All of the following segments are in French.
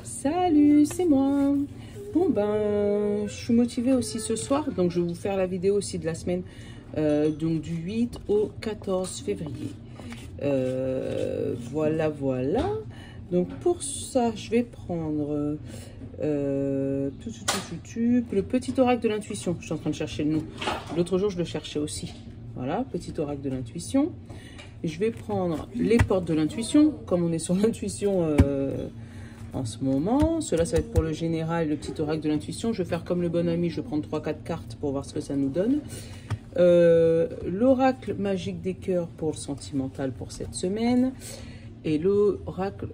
Salut, c'est moi. Bon ben, je suis motivée aussi ce soir, donc je vais vous faire la vidéo aussi de la semaine, donc du 8 au 14 février. Voilà. Donc pour ça, je vais prendre le petit oracle de l'intuition. Je suis en train de chercher le nom. L'autre jour, je le cherchais aussi. Voilà, petit oracle de l'intuition. Je vais prendre les portes de l'intuition, comme on est sur l'intuition en ce moment. Cela, ça va être pour le général, le petit oracle de l'intuition. Je vais faire comme le bon ami, je vais prendre 3-4 cartes pour voir ce que ça nous donne. L'oracle magique des cœurs pour le sentimental pour cette semaine. Et l'oracle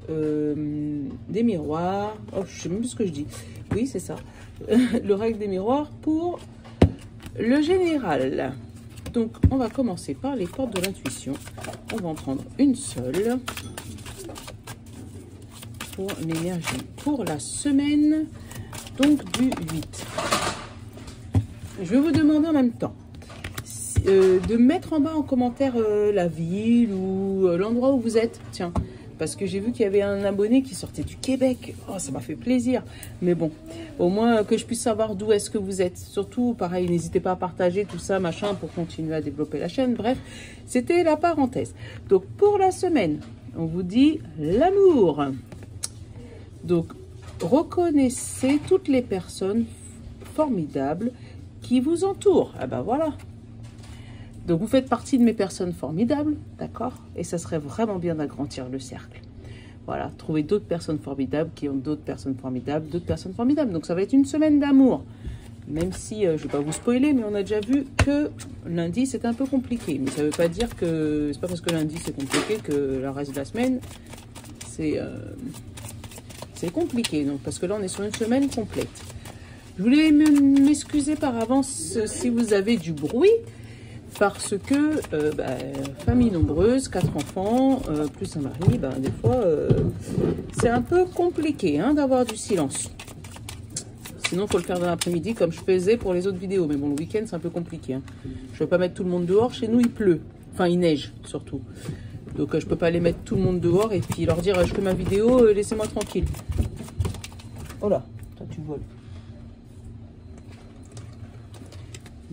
des miroirs. Oh, je sais même plus ce que je dis. Oui, c'est ça. L'oracle des miroirs pour le général. Donc, on va commencer par les portes de l'intuition. On va en prendre une seule pour l'énergie pour la semaine, donc du 8. Je vais vous demander en même temps de mettre en bas en commentaire la ville ou l'endroit où vous êtes. Tiens, parce que j'ai vu qu'il y avait un abonné qui sortait du Québec. Oh, ça m'a fait plaisir. Mais bon, au moins que je puisse savoir d'où est-ce que vous êtes. Surtout, pareil, n'hésitez pas à partager tout ça, machin, pour continuer à développer la chaîne. Bref, c'était la parenthèse. Donc, pour la semaine, on vous dit l'amour. Donc, reconnaissez toutes les personnes formidables qui vous entourent. Ah ben voilà. Donc, vous faites partie de mes personnes formidables, d'accord? Et ça serait vraiment bien d'agrandir le cercle. Voilà, trouver d'autres personnes formidables qui ont d'autres personnes formidables, d'autres personnes formidables. Donc, ça va être une semaine d'amour. Même si, je ne vais pas vous spoiler, mais on a déjà vu que lundi, c'est un peu compliqué. Mais ça ne veut pas dire que... C'est pas parce que lundi, c'est compliqué que le reste de la semaine, c'est compliqué. Donc, parce que là, on est sur une semaine complète. Je voulais m'excuser par avance si vous avez du bruit. Parce que famille nombreuse, 4 enfants, plus un mari, des fois, c'est un peu compliqué d'avoir du silence. Sinon, il faut le faire dans l'après-midi comme je faisais pour les autres vidéos. Mais bon, le week-end, c'est un peu compliqué. Je ne vais pas mettre tout le monde dehors. Chez nous, il pleut. Enfin, il neige, surtout. Donc, je ne peux pas aller mettre tout le monde dehors et puis leur dire, je fais ma vidéo, laissez-moi tranquille. Oh là, toi, tu voles.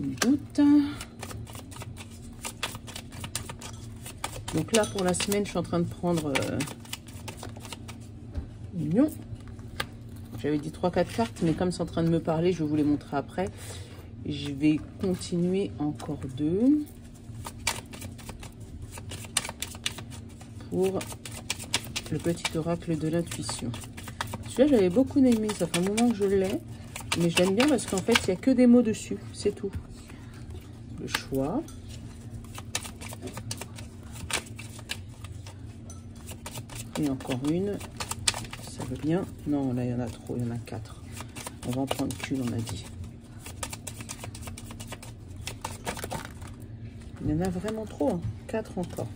Une goutte. Donc là, pour la semaine, je suis en train de prendre l'union. J'avais dit 3-4 cartes, mais comme c'est en train de me parler, je vais vous les montrer après. Je vais continuer encore 2. Pour le petit oracle de l'intuition. Celui-là, j'avais beaucoup aimé. Ça fait un moment que je l'ai. Mais j'aime bien parce qu'en fait, il n'y a que des mots dessus. C'est tout. Le choix. Et encore une, ça veut bien. Non, là, il y en a trop, il y en a 4. On va en prendre qu'une, on a dit. Il y en a vraiment trop, 4 encore.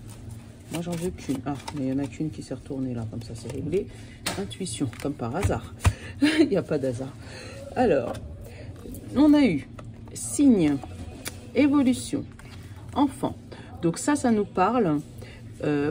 Moi, j'en veux qu'une. Ah, mais il y en a qu'une qui s'est retournée là, comme ça, c'est réglé. Intuition, comme par hasard. Il n'y a pas d'hasard. Alors, on a eu signe, évolution, enfant. Donc ça nous parle.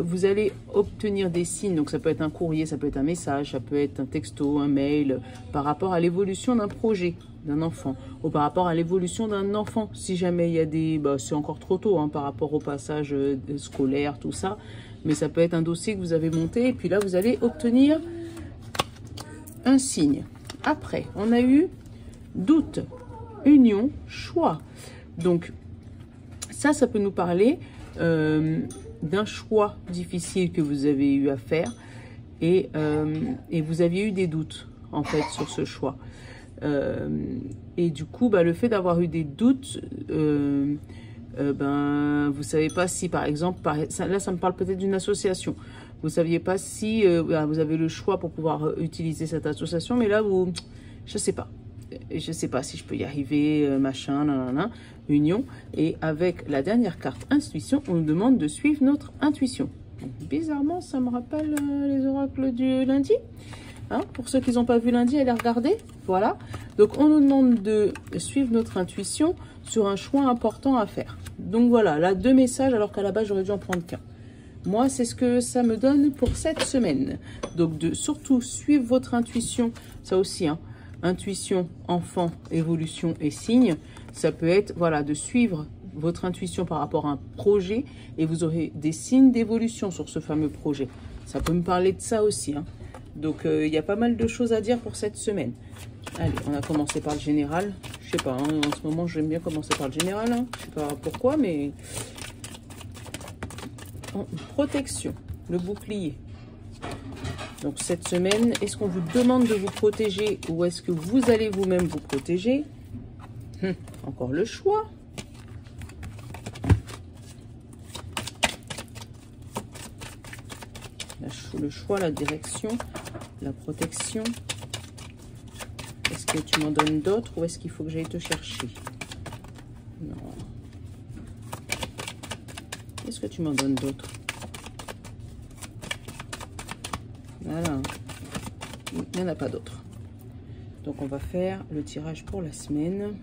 Vous allez obtenir des signes, donc ça peut être un courrier, ça peut être un message, ça peut être un texto, un mail, par rapport à l'évolution d'un projet, d'un enfant, ou par rapport à l'évolution d'un enfant, si jamais il y a des... c'est encore trop tôt par rapport au passage scolaire, tout ça, mais ça peut être un dossier que vous avez monté, et puis là, vous allez obtenir un signe. Après, on a eu doute, union, choix. Donc, ça peut nous parler... d'un choix difficile que vous avez eu à faire et vous aviez eu des doutes en fait sur ce choix et du coup le fait d'avoir eu des doutes vous savez pas si par exemple là ça me parle peut-être d'une association, vous saviez pas si vous avez le choix pour pouvoir utiliser cette association, mais là je sais pas si je peux y arriver, machin, nanana, union. Et avec la dernière carte intuition, on nous demande de suivre notre intuition. Donc, bizarrement, ça me rappelle les oracles du lundi. Pour ceux qui n'ont pas vu lundi, allez regarder. Voilà. Donc, on nous demande de suivre notre intuition sur un choix important à faire. Donc, voilà. Là, 2 messages, alors qu'à la base, j'aurais dû en prendre qu'un. Moi, c'est ce que ça me donne pour cette semaine. Donc, de surtout suivre votre intuition. Ça aussi, hein. Intuition, enfant, évolution et signe. Ça peut être, voilà, de suivre votre intuition par rapport à un projet et vous aurez des signes d'évolution sur ce fameux projet. Ça peut me parler de ça aussi, hein. Donc, il y a pas mal de choses à dire pour cette semaine. Allez, on a commencé par le général. Je sais pas, hein, en ce moment, j'aime bien commencer par le général. Hein. Je sais pas pourquoi, mais... Protection, le bouclier. Donc, cette semaine, est-ce qu'on vous demande de vous protéger ou est-ce que vous allez vous-même vous protéger? Encore le choix. Le choix, la direction, la protection. Est-ce que tu m'en donnes d'autres ou est-ce qu'il faut que j'aille te chercher? Non. Est-ce que tu m'en donnes d'autres? Voilà. Il n'y en a pas d'autres. Donc, on va faire le tirage pour la semaine.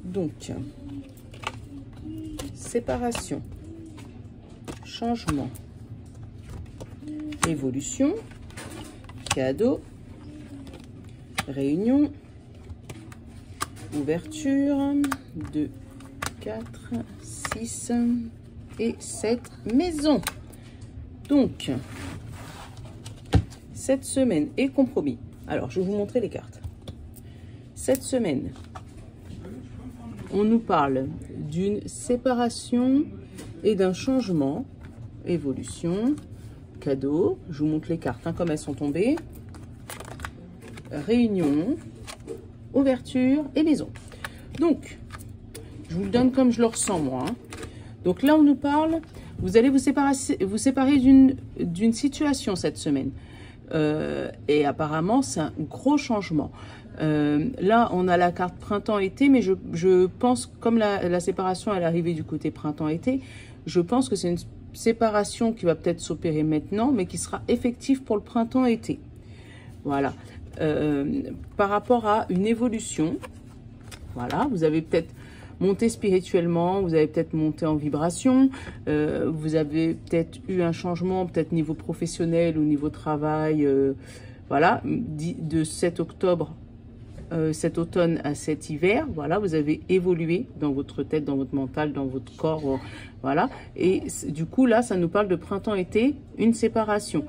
Donc, séparation, changement, évolution, cadeau, réunion, ouverture, 2, 4, 6 et 7 maisons. Donc, cette semaine est compromis. Alors, je vais vous montrer les cartes. Cette semaine, on nous parle d'une séparation et d'un changement, évolution, cadeau. Je vous montre les cartes hein, comme elles sont tombées. Réunion, ouverture et maison. Donc, je vous le donne comme je le ressens moi. Hein. Donc là, on nous parle, vous allez vous séparer d'une situation cette semaine. Et apparemment, c'est un gros changement. Là, on a la carte printemps-été, mais je pense, comme la séparation elle est arrivée du côté printemps-été, je pense que c'est une séparation qui va peut-être s'opérer maintenant, mais qui sera effective pour le printemps-été. Voilà. Par rapport à une évolution, voilà, vous avez peut-être monté spirituellement, vous avez peut-être monté en vibration, vous avez peut-être eu un changement, peut-être niveau professionnel ou niveau travail, voilà, de 7 octobre cet automne à cet hiver, voilà, vous avez évolué dans votre tête, dans votre mental, dans votre corps, voilà. Et du coup, là, ça nous parle de printemps-été, une séparation.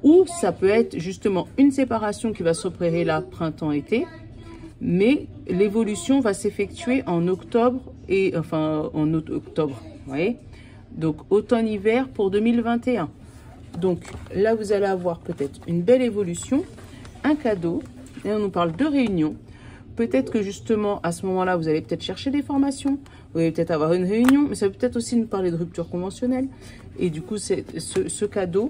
Ou ça peut être justement une séparation qui va s'opérer là, printemps-été, mais l'évolution va s'effectuer en octobre, en octobre, vous voyez. Donc, automne-hiver pour 2021. Donc, là, vous allez avoir peut-être une belle évolution, un cadeau, et on nous parle de réunion. Peut-être que justement, à ce moment-là, vous allez peut-être chercher des formations, vous allez peut-être avoir une réunion, mais ça peut peut-être aussi nous parler de rupture conventionnelle. Et du coup, ce cadeau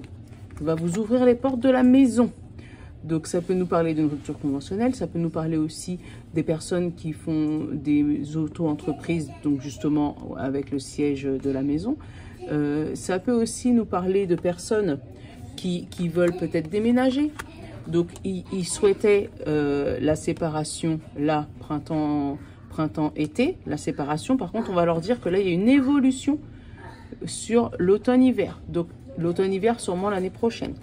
va vous ouvrir les portes de la maison. Donc, ça peut nous parler d'une rupture conventionnelle, ça peut nous parler aussi des personnes qui font des auto-entreprises, donc justement avec le siège de la maison. Ça peut aussi nous parler de personnes qui veulent peut-être déménager. Donc, ils souhaitaient la séparation, là, printemps-été, la séparation. Par contre, on va leur dire que là, il y a une évolution sur l'automne-hiver. Donc, l'automne-hiver, sûrement l'année prochaine.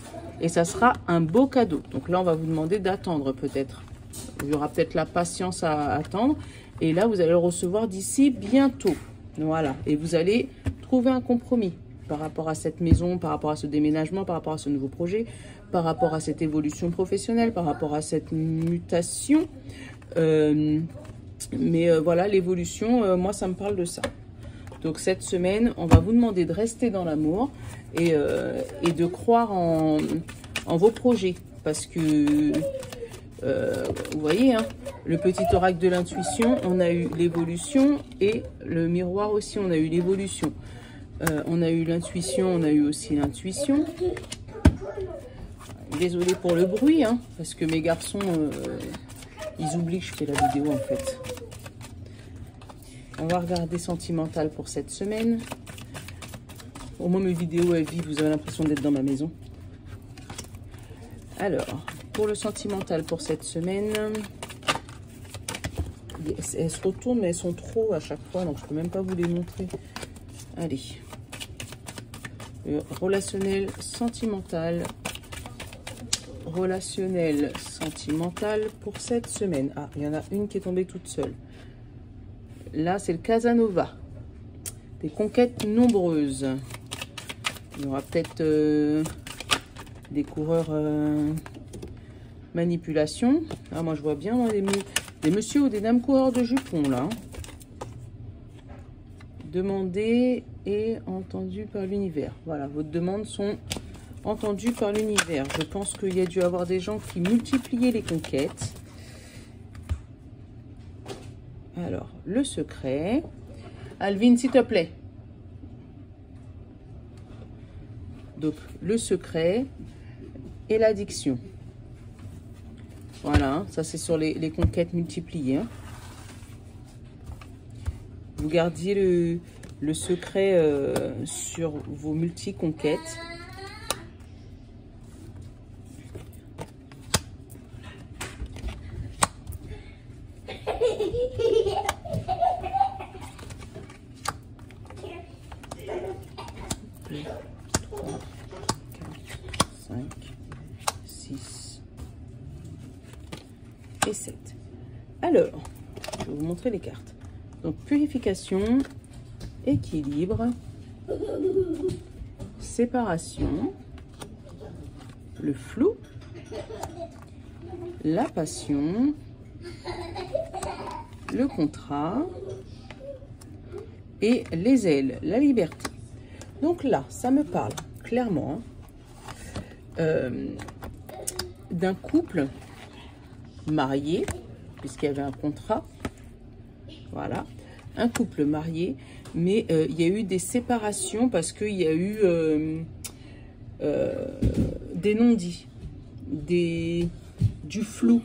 Et ça sera un beau cadeau. Donc là, on va vous demander d'attendre peut-être. Il y aura peut-être la patience à attendre. Et là, vous allez le recevoir d'ici bientôt. Voilà. Et vous allez trouver un compromis par rapport à cette maison, par rapport à ce déménagement, par rapport à ce nouveau projet, par rapport à cette évolution professionnelle, par rapport à cette mutation. Voilà, l'évolution, moi, ça me parle de ça. Donc, cette semaine, on va vous demander de rester dans l'amour et de croire en vos projets. Parce que, vous voyez, hein, le petit oracle de l'intuition, on a eu l'évolution et le miroir aussi, on a eu l'évolution. On a eu l'intuition, on a eu aussi l'intuition. Désolée pour le bruit, hein, parce que mes garçons, ils oublient que je fais la vidéo en fait. On va regarder sentimental pour cette semaine. Au moins mes vidéos elles vivent, vous avez l'impression d'être dans ma maison. Alors, pour le sentimental pour cette semaine, elles se retournent, mais elles sont trop à chaque fois, donc je peux même pas vous les montrer. Allez. Relationnel, sentimental. Relationnel, sentimental pour cette semaine. Ah, il y en a une qui est tombée toute seule. Là, c'est le Casanova. Des conquêtes nombreuses. Il y aura peut-être des coureurs manipulation. Ah, moi, je vois bien moi, des messieurs ou des dames coureurs de jupons, là. Demandé et entendu par l'univers. Voilà, vos demandes sont entendues par l'univers. Je pense qu'il y a dû avoir des gens qui multipliaient les conquêtes. Alors, le secret. Alvin, s'il te plaît. Donc, le secret et l'addiction. Voilà, ça c'est sur les conquêtes multipliées. Hein. Vous gardiez le secret sur vos multi-conquêtes. Et 7. Alors, je vais vous montrer les cartes. Donc, purification, équilibre, séparation, le flou, la passion, le contrat et les ailes, la liberté. Donc là, ça me parle clairement d'un couple marié, puisqu'il y avait un contrat. Voilà, un couple marié, mais il y a eu des séparations parce qu'il y a eu des non-dits, du flou,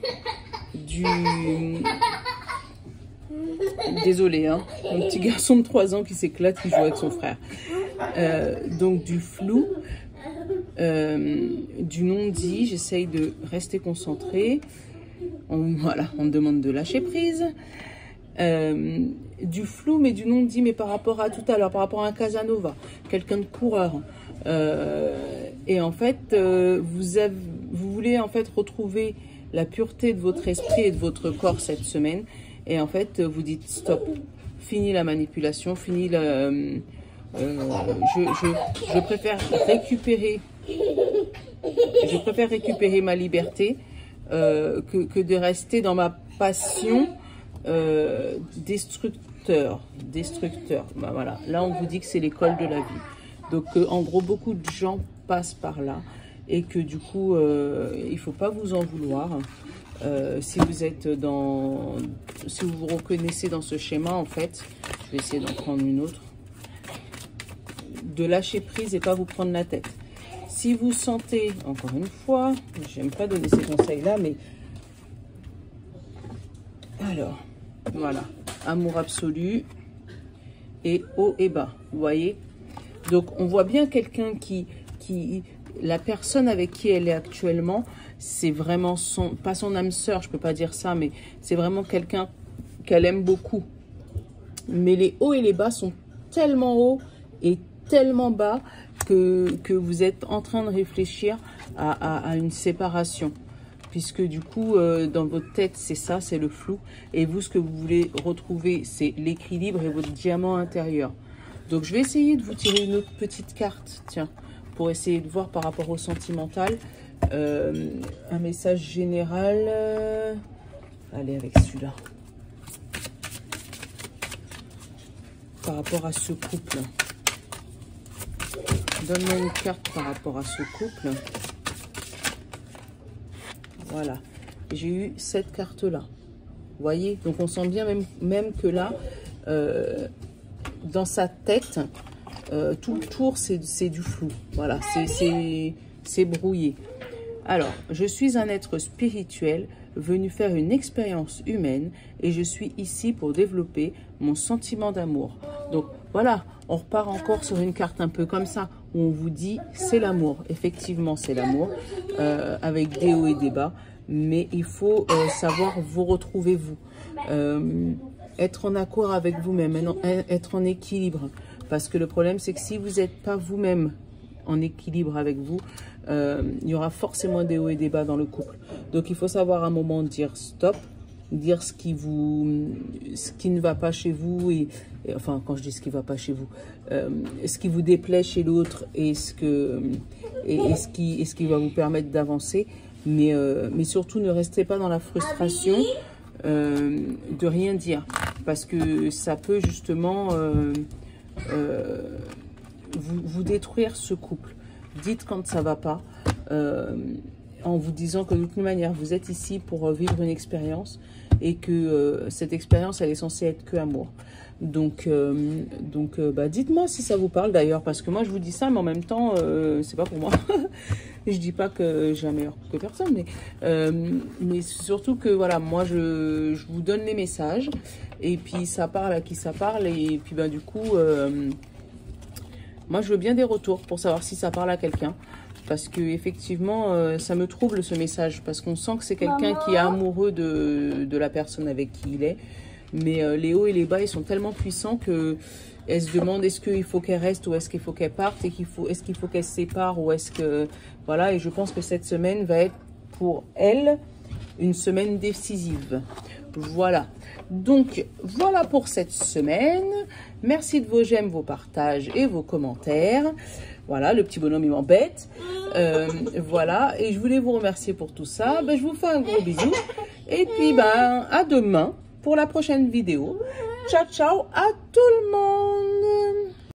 Désolé, hein, un petit garçon de 3 ans qui s'éclate, qui joue avec son frère. Donc du flou, du non-dit, j'essaye de rester concentrée. Voilà, on me demande de lâcher prise. Du flou, mais du non-dit, mais par rapport à tout à l'heure, par rapport à un Casanova, quelqu'un de coureur. Et en fait, vous voulez en fait retrouver la pureté de votre esprit et de votre corps cette semaine. Et en fait, vous dites stop, fini la manipulation, fini la... je préfère récupérer ma liberté que de rester dans ma passion destructeur. Bah, voilà. Là, on vous dit que c'est l'école de la vie. Donc, en gros, beaucoup de gens passent par là et que du coup, il ne faut pas vous en vouloir. Si vous êtes si vous vous reconnaissez dans ce schéma, en fait, je vais essayer d'en prendre une autre, de lâcher prise et pas vous prendre la tête. Si vous sentez, encore une fois, j'aime pas donner ces conseils-là, mais alors, voilà, amour absolu et haut et bas, vous voyez. Donc, on voit bien quelqu'un la personne avec qui elle est actuellement, c'est vraiment pas son âme sœur, je peux pas dire ça, mais c'est vraiment quelqu'un qu'elle aime beaucoup. Mais les hauts et les bas sont tellement hauts et tellement bas que vous êtes en train de réfléchir à une séparation. Puisque du coup, dans votre tête, c'est ça, c'est le flou. Et vous, ce que vous voulez retrouver, c'est l'équilibre et votre diamant intérieur. Donc, je vais essayer de vous tirer une autre petite carte, tiens, pour essayer de voir par rapport au sentimental. Un message général. Allez, avec celui-là. Par rapport à ce couple. Donne-moi une carte par rapport à ce couple. Voilà. J'ai eu cette carte-là. Vous voyez? Donc, on sent bien même que là, dans sa tête, tout le tour, c'est du flou. Voilà, c'est brouillé. Alors, je suis un être spirituel venu faire une expérience humaine et je suis ici pour développer mon sentiment d'amour. Donc, voilà, on repart encore sur une carte un peu comme ça, où on vous dit c'est l'amour. Effectivement, c'est l'amour, avec des hauts et des bas, mais il faut savoir vous retrouver vous. être en accord avec vous-même, être en équilibre. Parce que le problème, c'est que si vous n'êtes pas vous-même en équilibre avec vous, il y aura forcément des hauts et des bas dans le couple. Donc, il faut savoir à un moment dire stop, dire ce qui ne va pas chez vous et enfin, quand je dis ce qui ne va pas chez vous, ce qui vous déplaît chez l'autre et ce qui va vous permettre d'avancer. Mais surtout, ne restez pas dans la frustration de rien dire. Parce que ça peut justement vous détruire ce couple. Dites quand ça ne va pas, en vous disant que de toute manière, vous êtes ici pour vivre une expérience et que cette expérience, elle est censée être que amour. Donc dites-moi si ça vous parle d'ailleurs, parce que moi, je vous dis ça, mais en même temps, c'est pas pour moi. Je dis pas que j'ai un meilleur que personne, mais surtout que, voilà, moi, je vous donne les messages, et puis ça parle à qui ça parle, et puis, du coup, moi, je veux bien des retours pour savoir si ça parle à quelqu'un. Parce que effectivement, ça me trouble ce message, parce qu'on sent que c'est quelqu'un qui est amoureux de la personne avec qui il est. Mais les hauts et les bas, ils sont tellement puissants que elle se demande est-ce qu'il faut qu'elle reste ou est-ce qu'il faut qu'elle parte, et est-ce qu'il faut qu'elle se sépare ou est-ce que... Voilà, et je pense que cette semaine va être pour elle une semaine décisive. Voilà. Donc, voilà pour cette semaine. Merci de vos j'aime, vos partages et vos commentaires. Voilà, le petit bonhomme, il m'embête. Voilà, et je voulais vous remercier pour tout ça. Je vous fais un gros bisou. Et puis, à demain pour la prochaine vidéo. Ciao, ciao à tout le monde.